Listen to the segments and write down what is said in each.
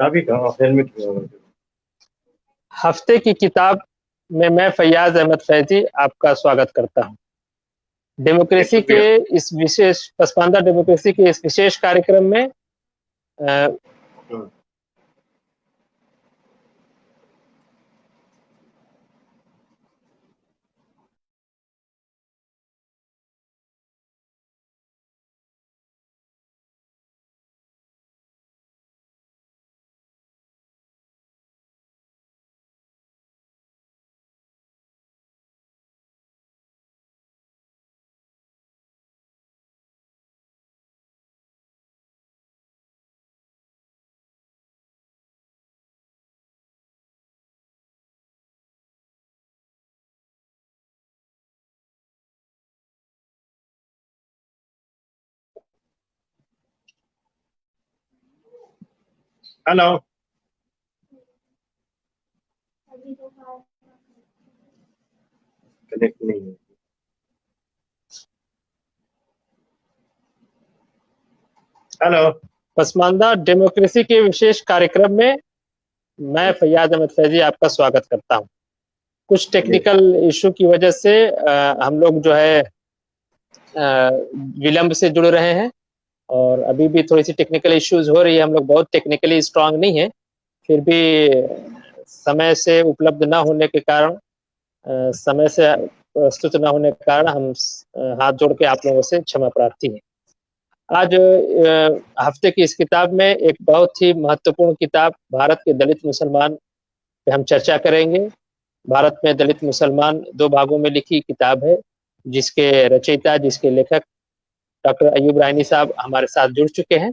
चाबी कहाँ हेलमेट में। हफ्ते की किताब में मैं फैयाज अहमद फैजी आपका स्वागत करता हूं। डेमोक्रेसी के शुक्रिया। इस विशेष पसमानदा डेमोक्रेसी के इस विशेष कार्यक्रम में हम्म, हेलो। कनेक्ट नहीं है। हेलो। पसमानदा डेमोक्रेसी के विशेष कार्यक्रम में मैं फैयाज अहमद फैजी आपका स्वागत करता हूं। कुछ जी। टेक्निकल इशू की वजह से हम लोग जो है विलंब से जुड़ रहे हैं और अभी भी थोड़ी सी टेक्निकल इश्यूज हो रही है। हम लोग बहुत टेक्निकली स्ट्रांग नहीं है, फिर भी समय से उपलब्ध ना होने के कारण, समय से प्रस्तुत ना होने के कारण हम हाथ जोड़ के आप लोगों से क्षमा प्रार्थी हैं। आज हफ्ते की इस किताब में एक बहुत ही महत्वपूर्ण किताब भारत के दलित मुसलमान पे हम चर्चा करेंगे। भारत में दलित मुसलमान दो भागों में लिखी किताब है, जिसके रचयिता, जिसके लेखक डॉक्टर अयूब रायनी साहब हमारे साथ जुड़ चुके हैं।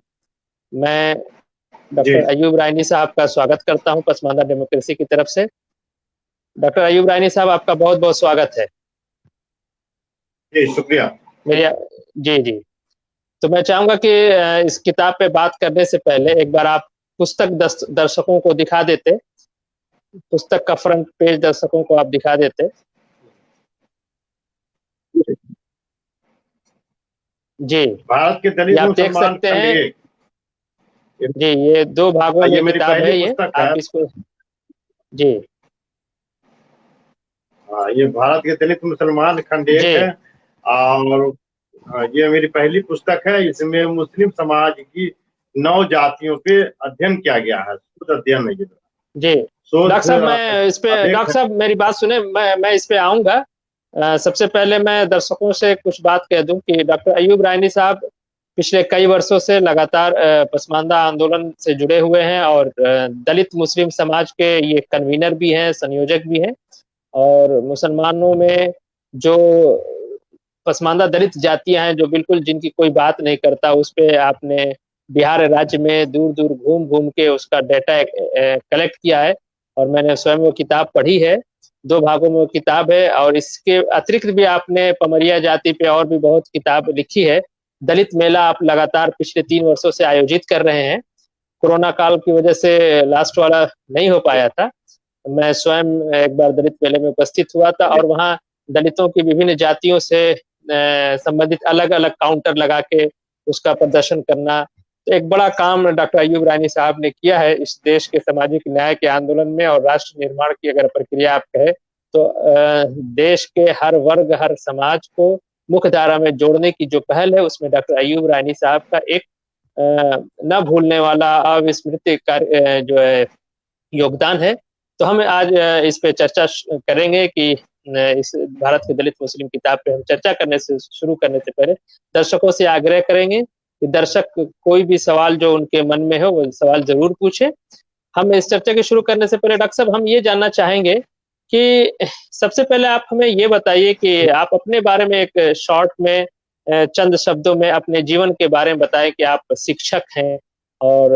मैं जी। डॉक्टर अयूब रायनी साहब का स्वागत करता हूं पसमानदा डेमोक्रेसी की तरफ से। डॉक्टर अयूब रायनी साहब, आपका बहुत बहुत स्वागत है। जी शुक्रिया। मेरी जी जी तो मैं चाहूंगा कि इस किताब पे बात करने से पहले एक बार आप पुस्तक दर्शकों को दिखा देते, पुस्तक का फ्रंट पेज दर्शकों को आप दिखा देते। जी, भारत के ये दलित आप देख मुसलमान सकते खंड हैं। एक। जी, ये दो भागों में ये मेरी किताब पहली है। ये पुस्तक है। आप इसको जी हाँ, ये भारत के दलित मुसलमान खंड जी एक है। और ये मेरी पहली पुस्तक है। इसमें मुस्लिम समाज की 9 जातियों पे अध्ययन किया गया है। शोध अध्ययन है ये। जी शोध डॉक्टर साहब, मैं इस पे, अलेख डॉक्टर है। साहब मेरी बात सुने, मैं इस पे आऊंगा। सबसे पहले मैं दर्शकों से कुछ बात कह दूं कि डॉक्टर अयूब रायनी साहब पिछले कई वर्षों से लगातार पसमानदा आंदोलन से जुड़े हुए हैं और दलित मुस्लिम समाज के ये कन्वीनर भी हैं, संयोजक भी हैं। और मुसलमानों में जो पसमानदा दलित जातियां हैं, जो बिल्कुल जिनकी कोई बात नहीं करता, उस पे आपने बिहार राज्य में दूर दूर घूम घूम के उसका डाटा कलेक्ट किया है और मैंने स्वयं वो किताब पढ़ी है। दो भागों में वो किताब है और इसके अतिरिक्त भी आपने पमरिया जाति पे और भी बहुत किताब लिखी है। दलित मेला आप लगातार पिछले 3 वर्षों से आयोजित कर रहे हैं। कोरोना काल की वजह से लास्ट वाला नहीं हो पाया था। मैं स्वयं एक बार दलित मेले में उपस्थित हुआ था और वहाँ दलितों की विभिन्न जातियों से संबंधित अलग अलग काउंटर लगा के उसका प्रदर्शन करना, तो एक बड़ा काम डॉक्टर अयूब रायनी साहब ने किया है इस देश के सामाजिक न्याय के आंदोलन में। और राष्ट्र निर्माण की अगर प्रक्रिया आप कहें तो देश के हर वर्ग, हर समाज को मुख्य धारा में जोड़ने की जो पहल है, उसमें डॉक्टर अयूब रायनी साहब का एक न भूलने वाला अविस्मृत कार्य जो है योगदान है। तो हम आज इस पे चर्चा करेंगे कि इस भारत के दलित मुस्लिम किताब पे हम चर्चा करने से शुरू करने से पहले दर्शकों से आग्रह करेंगे कि दर्शक कोई भी सवाल जो उनके मन में हो वो सवाल जरूर पूछे। हम इस चर्चा के शुरू करने से पहले डॉक्टर साहब, हम ये जानना चाहेंगे कि सबसे पहले आप हमें ये बताइए कि आप अपने बारे में एक शॉर्ट में चंद शब्दों में अपने जीवन के बारे में बताएं कि आप शिक्षक हैं और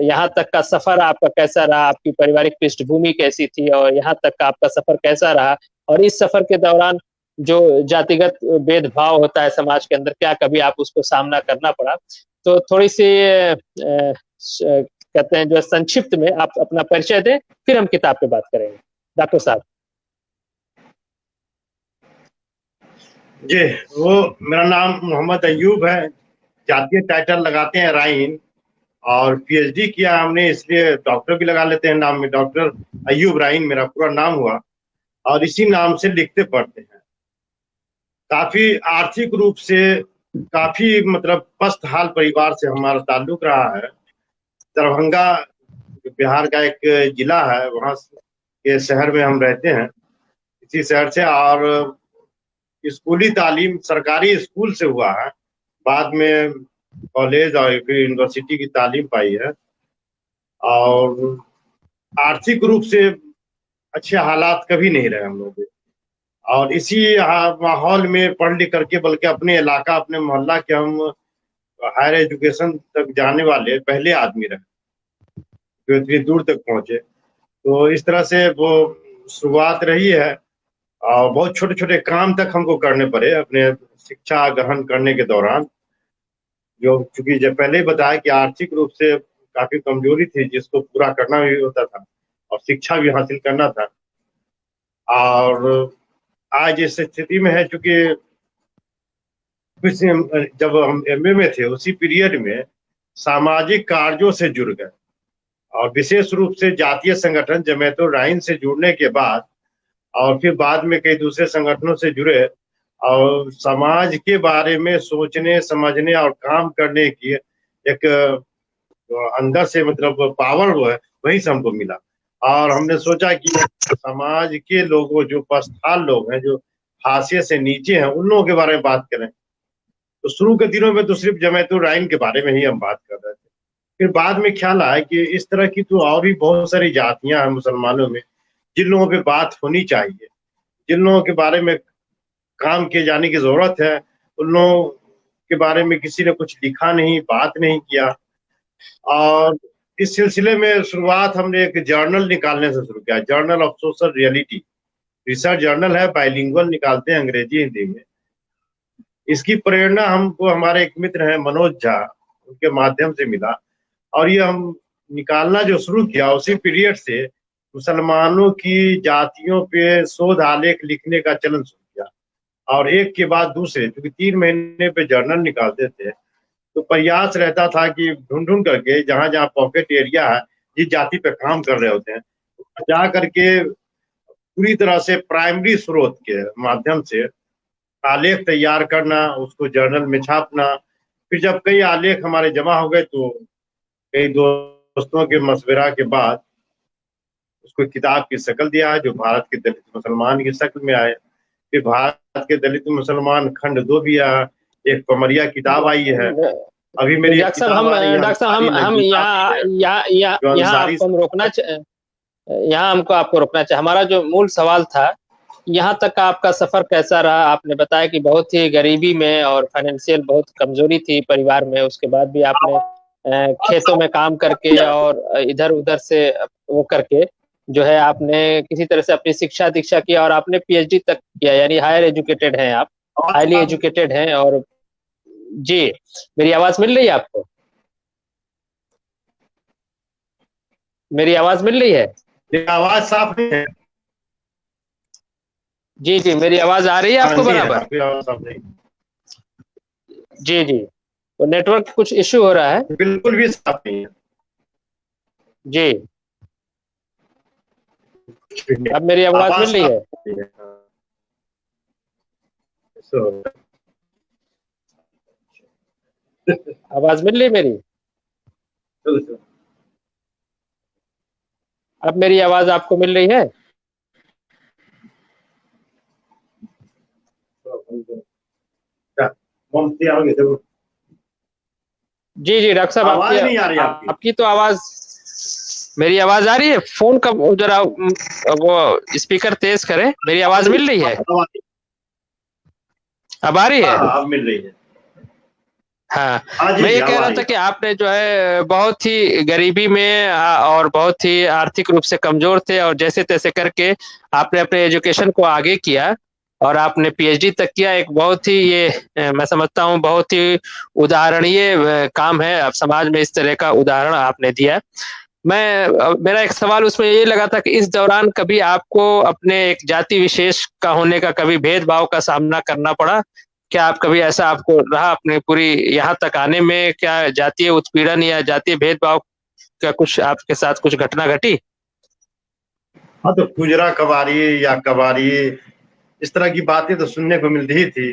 यहाँ तक का सफर आपका कैसा रहा, आपकी पारिवारिक पृष्ठभूमि कैसी थी और यहाँ तक का आपका सफर कैसा रहा, और इस सफर के दौरान जो जातिगत भेदभाव होता है समाज के अंदर, क्या कभी आप उसको सामना करना पड़ा? तो थोड़ी सी कहते हैं जो संक्षिप्त में आप अपना परिचय दें, फिर हम किताब पे बात करेंगे डॉक्टर साहब। जी, वो मेरा नाम मोहम्मद अयूब है। जातीय टाइटल लगाते हैं राइन। और पीएचडी किया हमने, इसलिए डॉक्टर भी लगा लेते हैं नाम में, डॉक्टर अय्यूब राइन मेरा पूरा नाम हुआ, और इसी नाम से लिखते पढ़ते हैं। काफी आर्थिक रूप से काफी मतलब पस्त हाल परिवार से हमारा ताल्लुक रहा है। दरभंगा बिहार का एक जिला है, वहां के शहर में हम रहते हैं, इसी शहर से। और स्कूली तालीम सरकारी स्कूल से हुआ है, बाद में कॉलेज और फिर यूनिवर्सिटी की तालीम पाई है। और आर्थिक रूप से अच्छे हालात कभी नहीं रहे हम लोग, और इसी माहौल में पढ़ लिख करके, बल्कि अपने इलाका अपने मोहल्ला के हम हायर एजुकेशन तक जाने वाले पहले आदमी रहे जो इतनी दूर तक पहुंचे। तो इस तरह से वो शुरुआत रही है, और बहुत छोटे छोटे काम तक हमको करने पड़े अपने शिक्षा ग्रहण करने के दौरान, जो चूंकि जब पहले ही बताया कि आर्थिक रूप से काफी कमजोरी थी, जिसको पूरा करना भी होता था और शिक्षा भी हासिल करना था। और आज इस स्थिति में है, चूंकि जब हम एमए में थे उसी पीरियड में सामाजिक कार्यों से जुड़ गए, और विशेष रूप से जातीय संगठन जमात-उर-रहमान से जुड़ने के बाद, और फिर बाद में कई दूसरे संगठनों से जुड़े, और समाज के बारे में सोचने समझने और काम करने की एक अंदर से मतलब पावर वो है, वही से हमको मिला। और हमने सोचा कि समाज के लोगों, जो पछताल लोग हैं, जो हाशिए से नीचे हैं, उन लोगों के बारे में बात करें। तो शुरू के दिनों में तो सिर्फ जमात-उर-रहमान के बारे में ही हम बात कर रहे थे। फिर बाद में ख्याल आया कि इस तरह की तो और भी बहुत सारी जातियां हैं मुसलमानों में, जिन लोगों पे बात होनी चाहिए, जिन लोगों के बारे में काम किए जाने की जरूरत है, उन लोगों के बारे में किसी ने कुछ लिखा नहीं, बात नहीं किया। और इस सिलसिले में शुरुआत हमने एक जर्नल निकालने से शुरू किया, journal of social reality, research journal है, बाइलिंगुअल निकालते हैं अंग्रेजी हिंदी में। इसकी प्रेरणा हमको हमारे एक मित्र हैं मनोज झा, उनके माध्यम से मिला, और ये हम निकालना जो शुरू किया, उसी पीरियड से मुसलमानों की जातियों पे शोध आलेख लिखने का चलन शुरू किया। और एक के बाद दूसरे, क्योंकि 3 महीने पे जर्नल निकालते थे, तो प्रयास रहता था कि ढूंढ ढूंढ करके जहाँ जहाँ पॉकेट एरिया है, जिस जाति पे काम कर रहे होते हैं, जा करके पूरी तरह से प्राइमरी स्रोत के माध्यम से आलेख तैयार करना, उसको जर्नल में छापना। फिर जब कई आलेख हमारे जमा हो गए, तो कई दोस्तों के मशवरा के बाद उसको किताब की शक्ल दिया है, जो भारत के दलित मुसलमान की शक्ल में आए। फिर भारत के दलित मुसलमान खंड 2 भी आया, एक पमरिया किताब आई है। अभी मेरी डॉक्टर साहब हम यहाँ हमको आपको रोकना चाहिए। हमारा जो मूल सवाल था, यहाँ तक का आपका सफर कैसा रहा? आपने बताया कि बहुत ही गरीबी में और फाइनेंशियल बहुत कमजोरी थी परिवार में, उसके बाद भी आपने खेतों में काम करके और इधर उधर से वो करके जो है आपने किसी तरह से अपनी शिक्षा दीक्षा किया, और आपने पीएचडी तक किया, यानी हायर एजुकेटेड हैं आप, हाईली एजुकेटेड हैं। और जी, मेरी आवाज मिल रही है आपको? मेरी आवाज मिल रही है? आवाज साफ नहीं है। जी जी, मेरी आवाज आ रही है आपको बराबर? जी जी, तो नेटवर्क कुछ इश्यू हो रहा है? बिल्कुल भी साफ नहीं है जी। अब मेरी आवाज मिल रही है? आवाज मिल रही है मेरी? अब मेरी आवाज आपको मिल रही है? जी जी डॉक्टर साहब, आपकी तो आवाज, मेरी आवाज आ रही है? फोन का जरा वो स्पीकर तेज करें, मेरी आवाज मिल रही है? अब आ रही है? अब मिल रही है। हाँ, मैं ये कह रहा था कि आपने जो है बहुत ही गरीबी में और बहुत ही आर्थिक रूप से कमजोर थे, और जैसे तैसे करके आपने अपने एजुकेशन को आगे किया और आपने पीएचडी तक किया। एक बहुत ही ये मैं समझता हूँ बहुत ही उदाहरणीय काम है, अब समाज में इस तरह का उदाहरण आपने दिया। मेरा एक सवाल उसमें ये लगा था कि इस दौरान कभी आपको अपने एक जाति विशेष का होने का, कभी भेदभाव का सामना करना पड़ा? क्या आप कभी ऐसा आपको रहा अपने पूरी यहाँ तक आने में, क्या जातीय उत्पीड़न या जातीय भेदभाव का कुछ आपके साथ कुछ घटना घटी? हाँ, तो कुजरा कबारी या कबारी इस तरह की बातें तो सुनने को मिलती ही थी।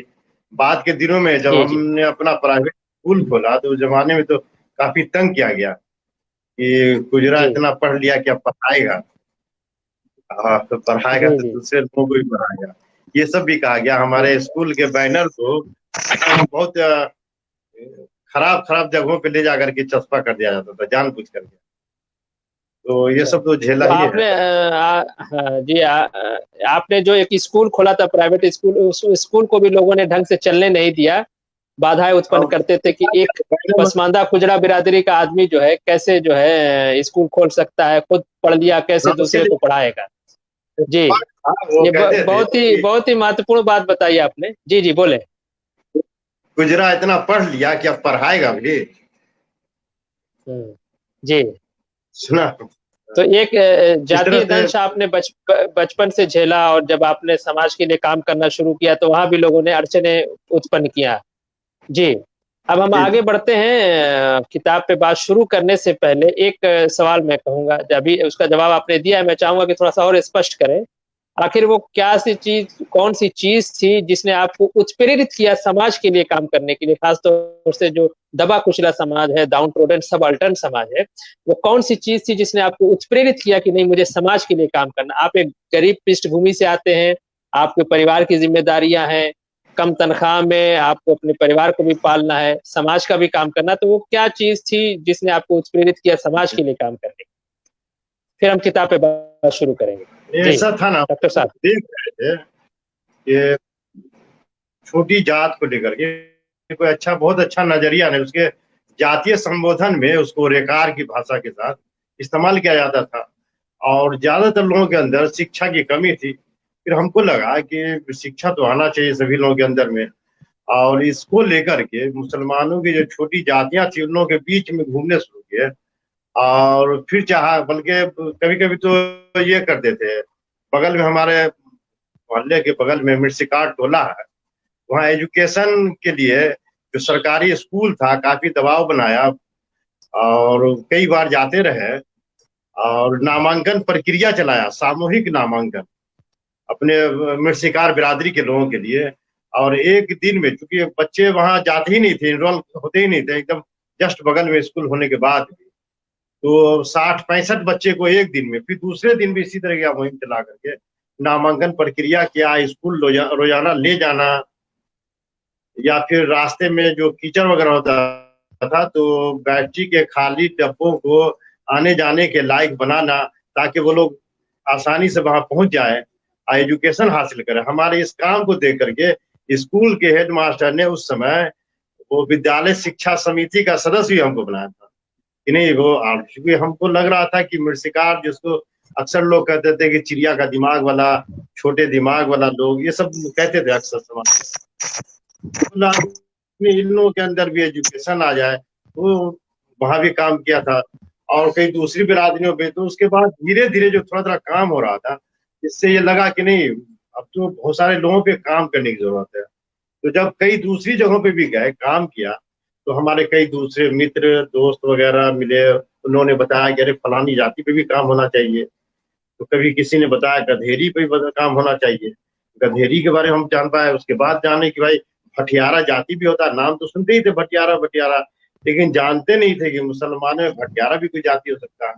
बाद के दिनों में जब जी जी हमने अपना प्राइवेट स्कूल खोला तो उस जमाने में तो काफी तंग किया गया कि गुजरा जी इतना पढ़ लिया कि अब पढ़ाएगा। हाँ, तो पढ़ाएगा जी तो जी दूसरे लोगों को भी पढ़ाएगा, ये सब भी कहा गया। जी हमारे स्कूल के बैनर को बहुत खराब खराब जगहों पे ले जा करके चस्पा कर दिया जाता था जानबूझ करके। तो ये अच्छा। सब तो झेला तो ही है। आपने हाँ जी, आपने जो एक स्कूल खोला था प्राइवेट स्कूल, उस स्कूल को भी लोगों ने ढंग से चलने नहीं दिया, बाधाएं उत्पन्न और करते थे कि एक पसमानदा खुजरा बिरादरी का आदमी जो है कैसे जो है स्कूल खोल सकता है, खुद पढ़ लिया कैसे उसके दूसरे को लिए पढ़ाएगा। जी, वो ये कहते थे कि बहुत ही महत्वपूर्ण बात बताई आपने। जी जी बोले। गुजरा इतना पढ़ लिया कि अब पढ़ाएगा भी। जी। सुना। तो एक इस तरह जातीय से दंश आपने बचपन से झेला, और जब आपने समाज के लिए काम करना शुरू किया तो वहां भी लोगों ने अड़चने उत्पन्न किया। जी। अब हम जी आगे बढ़ते हैं, किताब पे बात शुरू करने से पहले एक सवाल मैं कहूंगा, अभी उसका जवाब आपने दिया है, मैं चाहूंगा कि थोड़ा सा और स्पष्ट करें। आखिर वो क्या सी चीज, कौन सी चीज थी जिसने आपको उत्प्रेरित किया समाज के लिए काम करने के लिए, खासतौर से जो दबा कुचला समाज है, डाउन ट्रोडन सबाल्टर्न समाज है, वो कौन सी चीज थी जिसने आपको उत्प्रेरित किया कि नहीं मुझे समाज के लिए काम करना? आप एक गरीब पृष्ठभूमि से आते हैं, आपके परिवार की जिम्मेदारियां हैं, कम तनख्वाह में आपको अपने परिवार को भी पालना है, समाज का भी काम करना, तो वो क्या चीज थी जिसने आपको उत्प्रेरित किया समाज के लिए काम करने? फिर हम किताब पे बात शुरू करेंगे। जी ऐसा था ना, डॉक्टर साहब। देख रहे थे कि छोटी जात को लेकर के कोई अच्छा, बहुत अच्छा नजरिया नहीं, उसके जातीय संबोधन में उसको रेकार की भाषा के साथ इस्तेमाल किया जाता था। और ज्यादातर लोगों के अंदर शिक्षा की कमी थी। फिर हमको लगा कि शिक्षा तो आना चाहिए सभी लोगों के अंदर में। और इसको लेकर के मुसलमानों की जो छोटी जातियां थी उन लोगों के बीच में घूमने शुरू किए। और फिर चाहा, बल्कि कभी कभी तो ये करते थे, बगल में हमारे मोहल्ले के बगल में मिर्सिकाट टोला है, वहाँ एजुकेशन के लिए जो सरकारी स्कूल था काफी दबाव बनाया। और कई बार जाते रहे और नामांकन प्रक्रिया चलाया, सामूहिक नामांकन अपने मिर्सिकार बिरादरी के लोगों के लिए। और एक दिन में, चूंकि बच्चे वहां जाते ही नहीं थे, इनरोल होते ही नहीं थे, एकदम जस्ट बगल में स्कूल होने के बाद भी, तो 60-65 बच्चे को एक दिन में, फिर दूसरे दिन भी इसी तरह की मुहिम चला करके नामांकन प्रक्रिया किया। स्कूल रोजाना ले जाना, या फिर रास्ते में जो कीचड़ वगैरह होता था तो बैटरी के खाली डब्बों को आने जाने के लायक बनाना, ताकि वो लोग आसानी से वहां पहुंच जाए और एजुकेशन हासिल करें। हमारे इस काम को देख करके स्कूल के हेडमास्टर ने उस समय वो विद्यालय शिक्षा समिति का सदस्य भी हमको बनाया था कि नहीं वो, क्योंकि हमको लग रहा था कि मृषिकार, जिसको अक्सर लोग कहते थे कि चिड़िया का दिमाग वाला, छोटे दिमाग वाला लोग, ये सब कहते थे अक्सर समाज में, इन लोगों के अंदर भी एजुकेशन आ जाए। तो वहां भी काम किया था और कई दूसरी बिरादरियों पे। तो उसके बाद धीरे धीरे जो थोड़ा थोड़ा काम हो रहा था, इससे ये लगा कि नहीं, अब तो बहुत सारे लोगों पे काम करने की जरूरत है। तो जब कई दूसरी जगहों पे भी गए, काम किया, तो हमारे कई दूसरे मित्र दोस्त वगैरह मिले, उन्होंने बताया कि अरे फलानी जाति पे भी काम होना चाहिए। तो कभी किसी ने बताया गधेरी पे भी काम होना चाहिए, गधेरी के बारे में हम जान पाए। उसके बाद जाने कि भाई भटियारा जाति भी होता है, नाम तो सुनते ही थे भटियारा भटियारा, लेकिन जानते नहीं थे कि मुसलमानों में भटियारा भी कोई जाति हो सकता है।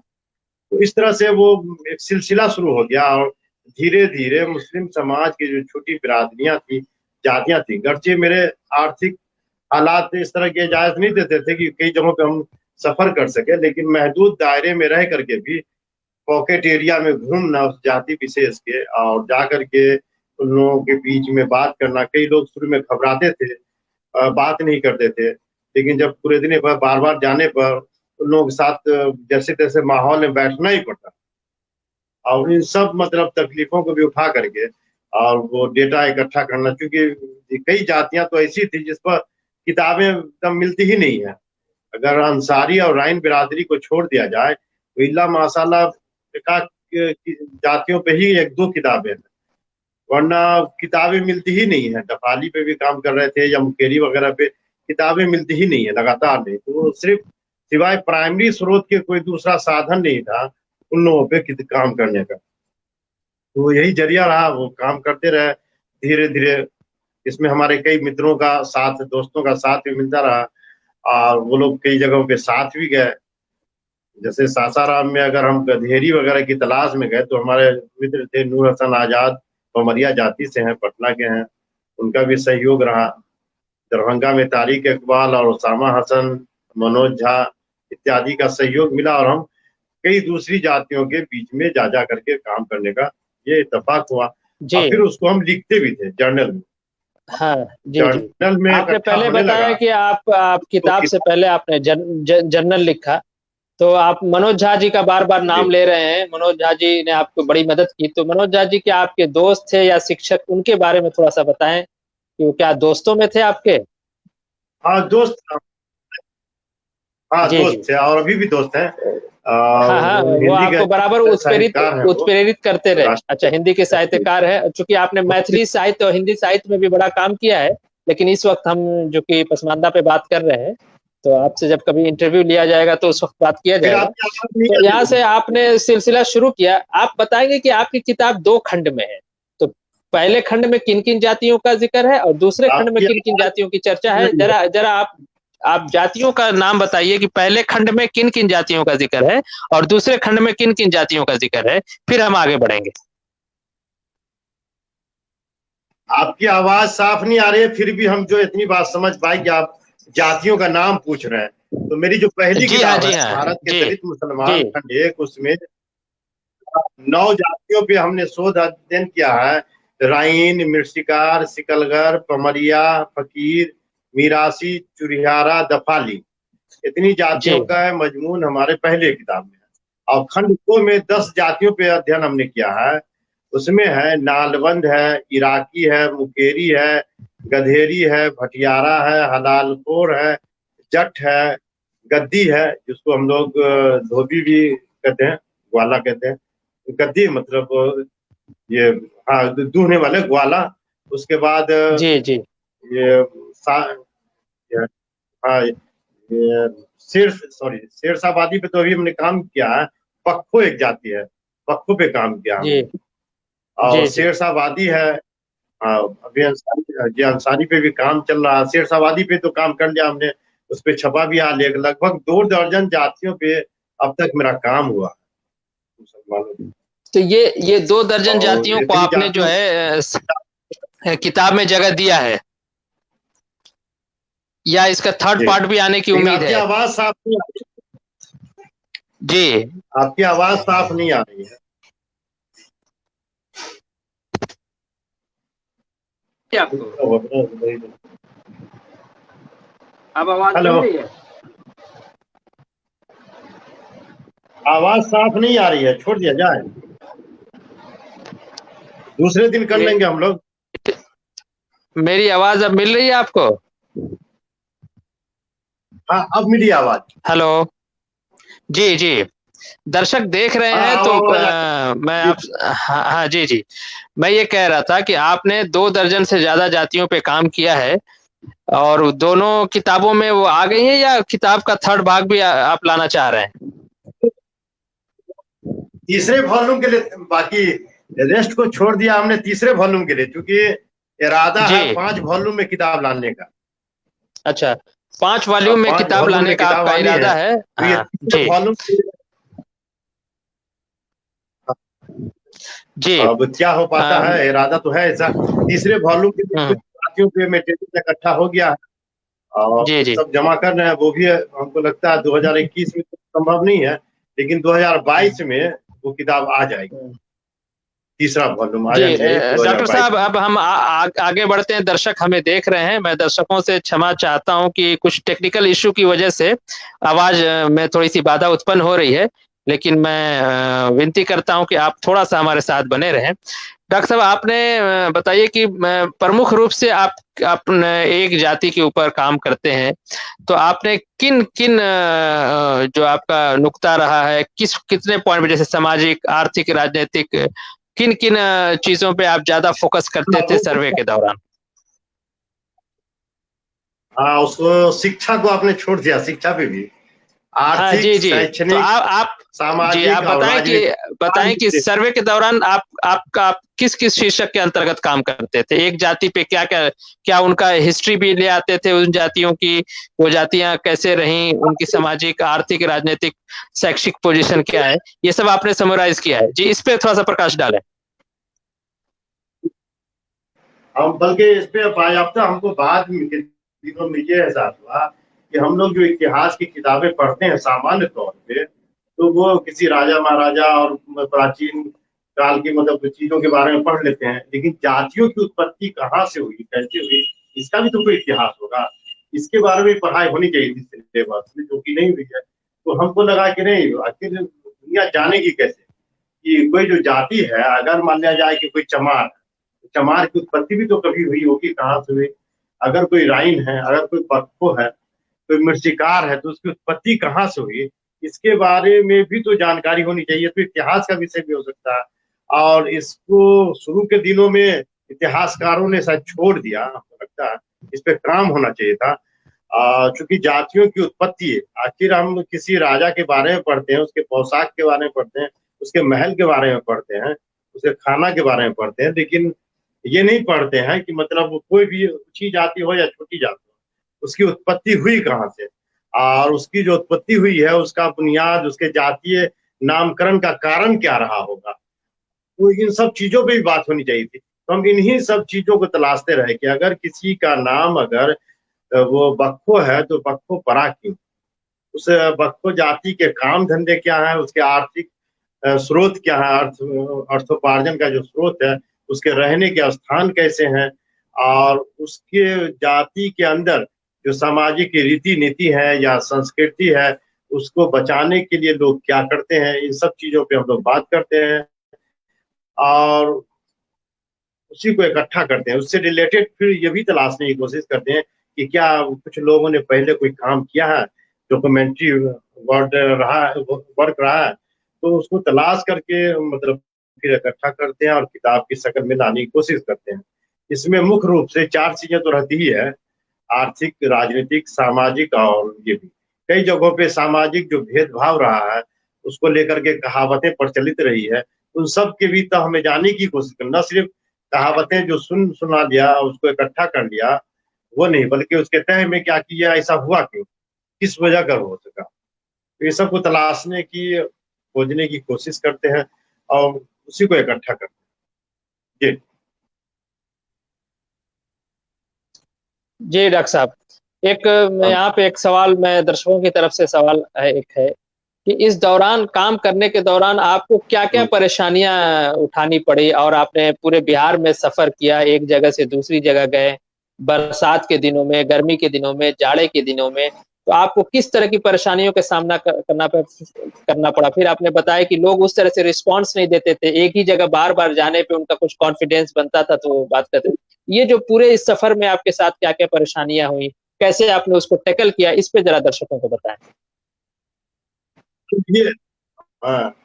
तो इस तरह से वो एक सिलसिला शुरू हो गया। और धीरे धीरे मुस्लिम समाज की जो छोटी बिरादरियां थी, जातियां थी, गर्चे मेरे आर्थिक हालात इस तरह के इजाजत नहीं देते थे कि कई जगहों पे हम सफर कर सके, लेकिन महदूद दायरे में रह करके भी पॉकेट एरिया में घूमना उस जाति विशेष के, और जा करके उन लोगों के बीच में बात करना। कई लोग शुरू में घबराते थे, बात नहीं करते थे, लेकिन जब पूरे दिन पर बार बार जाने पर उन लोगों के साथ जैसे तैसे माहौल में बैठना ही पड़ता। और इन सब मतलब तकलीफों को भी उठा करके और वो डेटा इकट्ठा करना, क्योंकि कई जातियां तो ऐसी थी जिस पर किताबें एकदम मिलती ही नहीं है। अगर अंसारी और राइन बिरादरी को छोड़ दिया जाए तो इल्ला माशाल्लाह एकाक जातियों पे ही एक दो किताबें हैं। वरना किताबें मिलती ही नहीं है। दफाली पे भी काम कर रहे थे या मुकेरी वगैरह पे किताबें मिलती ही नहीं है, लगातार नहीं। तो सिर्फ सिवाय प्राइमरी स्रोत के कोई दूसरा साधन नहीं था उन लोगों पे काम करने का। तो यही जरिया रहा, वो काम करते रहे धीरे धीरे। इसमें हमारे कई मित्रों का साथ, दोस्तों का साथ भी मिलता रहा, और वो लोग कई जगहों पे साथ भी गए। जैसे सासाराम में अगर हम गधेरी वगैरह की तलाश में गए तो हमारे मित्र थे नूर हसन आजाद, पमरिया जाति से हैं, पटना के हैं, उनका भी सहयोग रहा। दरभंगा में तारिक इकबाल और उसामा हसन, मनोज झा इत्यादि का सहयोग मिला, और हम कई दूसरी जातियों के बीच में जा जा करके काम करने का ये इत्तेफाक हुआ। और फिर उसको हम लिखते भी थे जर्नल में। हाँ जी जी। जर्नल में आपने पहले बताया कि आप किताब से पहले आपने जर्नल लिखा, तो आप मनोज झा जी का बार बार नाम ले रहे हैं। मनोज झा जी ने आपको बड़ी मदद की, तो मनोज झा जी क्या आपके दोस्त थे या शिक्षक? उनके बारे में थोड़ा सा बताएं कि वो क्या दोस्तों में थे आपके? हाँ दोस्त, हाँ जी दोस्त जी। थे और अभी भी दोस्त हैं। हाँ हाँ, वो आपको बराबर उत्प्रेरित करते रहे। अच्छा, हिंदी के साहित्यकार है। चूंकि आपने मैथिली साहित्य और हिंदी साहित्य में भी बड़ा काम किया है, लेकिन इस वक्त हम जो कि पसमानदा पे बात कर रहे हैं, तो आपसे जब कभी इंटरव्यू लिया जाएगा तो उस वक्त बात किया जाएगा। तो यहाँ से आपने सिलसिला शुरू किया। आप बताएंगे कि आपकी किताब 2 खंड में है, तो पहले खंड में किन किन जातियों का जिक्र है और दूसरे खंड में किन किन जातियों की चर्चा है? जरा आप जातियों का नाम बताइए कि पहले खंड में किन किन जातियों का जिक्र है और दूसरे खंड में किन किन जातियों का जिक्र है, फिर हम आगे बढ़ेंगे। आपकी आवाज साफ नहीं आ रही है, फिर भी हम जो इतनी बात समझ पाए कि आप जातियों का नाम पूछ रहे हैं। तो मेरी जो पहली किताब है भारत के दलित मुसलमान खंड 1, उसमें 9 जातियों पे हमने शोध अध्ययन किया है। राइन, मिर्शिकार, सिकलगर, पमरिया, फकीर, मीरासी, चुरियारा, दफाली, इतनी जातियों का मजमून हमारे पहले किताब में है। और खंड 2 में 10 जातियों पे अध्ययन हमने किया है। उसमें है नालबंद है, इराकी है, मुकेरी है, गधेरी है, भटियारा है, हलालखोर है, जट है, गद्दी है, जिसको हम लोग धोबी भी कहते हैं, ग्वाला कहते हैं। गद्दी मतलब ये, हाँ, दूहने वाले, ग्वाला। उसके बाद जी जी ये हाँ, शेरशाबादी पे तो अभी हमने काम किया है। पक्खो एक जाति है, पक्खो पे काम किया हमने। और शेरशाबादी है, अभी अंसारी पे भी काम चल रहा है। शेरशाबादी पे तो काम कर लिया हमने, उस पे छपा भी आ लेख। लगभग 2 दर्जन जातियों पे अब तक मेरा काम हुआ मुसलमानों। तो ये 2 दर्जन जातियों को आपने जो है किताब में जगह दिया है, या इसका 3rd पार्ट भी आने की उम्मीद है? आवाज साफ नहीं आ रही जी, आपकी आवाज साफ नहीं आ रही है। अब आवाज मिल रही है? आवाज साफ नहीं आ रही है, छोड़ दिया जाए, दूसरे दिन कर लेंगे हम लोग। मेरी आवाज अब मिल रही है आपको? हाँ, अब मिली आवाज। हेलो, जी जी। दर्शक देख रहे हैं तो मैं आप, हाँ जी जी, मैं ये कह रहा था कि आपने 2 दर्जन से ज्यादा जातियों पे काम किया है, और दोनों किताबों में वो आ गई है, या किताब का 3rd भाग भी आप लाना चाह रहे हैं? तीसरे वॉल्यूम के लिए, बाकी रेस्ट को छोड़ दिया हमने तीसरे वॉल्यूम के लिए, क्योंकि इरादा है 5 वॉल्यूम में किताब लाने का। अच्छा, 5 वॉल्यूम में किताब लाने का आपका इरादा है? वॉल्यूम जी। अब क्या हो पाता है, इरादा तो है ऐसा। तीसरे वॉल्यूम के लिए साथियों पे मटेरियल इकट्ठा हो गया है और सब जमा कर रहे हैं। वो भी हमको लगता है 2021 में तो संभव नहीं है, लेकिन 2022 में वो किताब आ जाएगी, तीसरा वॉल्यूम आ जाएगा। डॉक्टर साहब, अब हम आगे बढ़ते हैं। दर्शक हमें देख रहे हैं। मैं दर्शकों से क्षमा चाहता हूं कि कुछ टेक्निकल इश्यू की वजह से आवाज में थोड़ी सी बाधा उत्पन्न हो रही है, लेकिन मैं विनती करता हूं कि आप थोड़ा सा हमारे साथ बने रहें। डॉक्टर साहब, आपने बताइए कि प्रमुख रूप से आप एक जाति के ऊपर काम करते हैं, तो आपने किन किन जो आपका नुक्ता रहा है, कितने पॉइंट में, जैसे सामाजिक, आर्थिक, राजनीतिक, किन किन चीजों पे आप ज्यादा फोकस करते थे सर्वे के दौरान? हाँ, उसको शिक्षा को आपने छोड़ दिया, शिक्षा पे भी हाँ आर्थिक, जी जी। तो शैक्षणिक, आप जी आप सामाजिक और राजनीतिक बताएं कि सर्वे के दौरान आप किस किस शीर्षक के अंतर्गत काम करते थे? एक जाति पे क्या क्या क्या उनका हिस्ट्री भी ले आते थे उन जातियों की, वो जातियां कैसे रहीं, उनकी सामाजिक, आर्थिक, राजनीतिक, शैक्षिक पोजीशन क्या है, ये सब आपने समराइज किया है जी, इस पे थोड़ा सा प्रकाश डालें। हम बल्कि इस पे बायाफ्ता हमको बाद में के दिनों में ये एहसास हुआ कि हम लोग जो इतिहास की किताबें पढ़ते हैं सामान्य तौर पे, तो वो किसी राजा महाराजा और प्राचीन काल की मतलब चीजों के बारे में पढ़ लेते हैं, लेकिन जातियों की उत्पत्ति कहाँ से हुई, कैसे हुई, इसका भी तो कोई इतिहास होगा। इसके बारे में पढ़ाई होनी चाहिए थी सिलेबस में, जो कि नहीं हुई है। तो हमको लगा कि नहीं, आखिर दुनिया जानेगी कैसे कि कोई जो जाति है, अगर मान लिया जाए कि कोई चमार है, तो चमार की उत्पत्ति भी तो कभी हुई होगी, कहाँ से हुई। अगर कोई राइन है, अगर कोई बक्को है, कोई मृषिकार है, तो उसकी उत्पत्ति कहाँ से हुई, इसके बारे में भी तो जानकारी होनी चाहिए। तो इतिहास का विषय भी हो सकता है, और इसको शुरू के दिनों में इतिहासकारों ने शायद छोड़ दिया, हमको लगता है इस पे काम होना चाहिए था। चूंकि जातियों की उत्पत्ति है, आखिर हम किसी राजा के बारे में पढ़ते हैं, उसके पोशाक के बारे में पढ़ते हैं, उसके महल के बारे में पढ़ते हैं, उसके खाना के बारे में पढ़ते हैं, लेकिन ये नहीं पढ़ते हैं कि मतलब कोई भी ऊंची जाति हो या छोटी जाति हो, उसकी उत्पत्ति हुई कहाँ से, और उसकी जो उत्पत्ति हुई है उसका बुनियाद, उसके जातीय नामकरण का कारण क्या रहा होगा। तो इन सब चीजों पे भी बात होनी चाहिए थी। तो हम इन्हीं सब चीजों को तलाशते रहे कि अगर किसी का नाम अगर वो बक्को है, तो बक्को पड़ा क्यों, उस बक्को जाति के काम धंधे क्या है, उसके आर्थिक स्रोत क्या है, अर्थोपार्जन का जो स्रोत है, उसके रहने के स्थान कैसे हैं, और उसके जाति के अंदर जो सामाजिक रीति नीति है या संस्कृति है, उसको बचाने के लिए लोग क्या करते हैं, इन सब चीजों पे हम लोग बात करते हैं और उसी को इकट्ठा करते हैं। उससे रिलेटेड फिर ये भी तलाशने की कोशिश करते हैं कि क्या कुछ लोगों ने पहले कोई काम किया है, डॉक्यूमेंट्री वर्क रहा है, तो उसको तलाश करके मतलब फिर इकट्ठा करते हैं और किताब की शक्ल में लाने की कोशिश करते हैं। इसमें मुख्य रूप से चार चीजें तो रहती ही है: आर्थिक, राजनीतिक, सामाजिक और ये भी। कई जगहों पे सामाजिक जो भेदभाव रहा है उसको लेकर के कहावतें प्रचलित रही है, उन सब के भी तो हमें जानने की कोशिश करना, सिर्फ कहावतें जो सुना दिया उसको इकट्ठा कर लिया वो नहीं, बल्कि उसके तह में क्या किया, ऐसा हुआ क्यों, किस वजह कर हो सका, तो ये सब को तलाशने की, खोजने की कोशिश करते हैं और उसी को इकट्ठा करते हैं। जी जी डॉक्टर साहब, एक मैं हाँ। यहाँ पे एक सवाल, मैं दर्शकों की तरफ से सवाल है, एक है कि इस दौरान काम करने के दौरान आपको क्या क्या परेशानियां उठानी पड़ी, और आपने पूरे बिहार में सफर किया, एक जगह से दूसरी जगह गए, बरसात के दिनों में, गर्मी के दिनों में, जाड़े के दिनों में, तो आपको किस तरह की परेशानियों का सामना करना पड़ा? फिर आपने बताया कि लोग उस तरह से रिस्पॉन्स नहीं देते थे, एक ही जगह बार बार जाने पे उनका कुछ कॉन्फिडेंस बनता था तो वो बात करते थे। ये जो पूरे इस सफर में आपके साथ क्या क्या परेशानियां हुई, कैसे आपने उसको टैकल किया, इस पे जरा दर्शकों को बताएं। तो ये हाँ,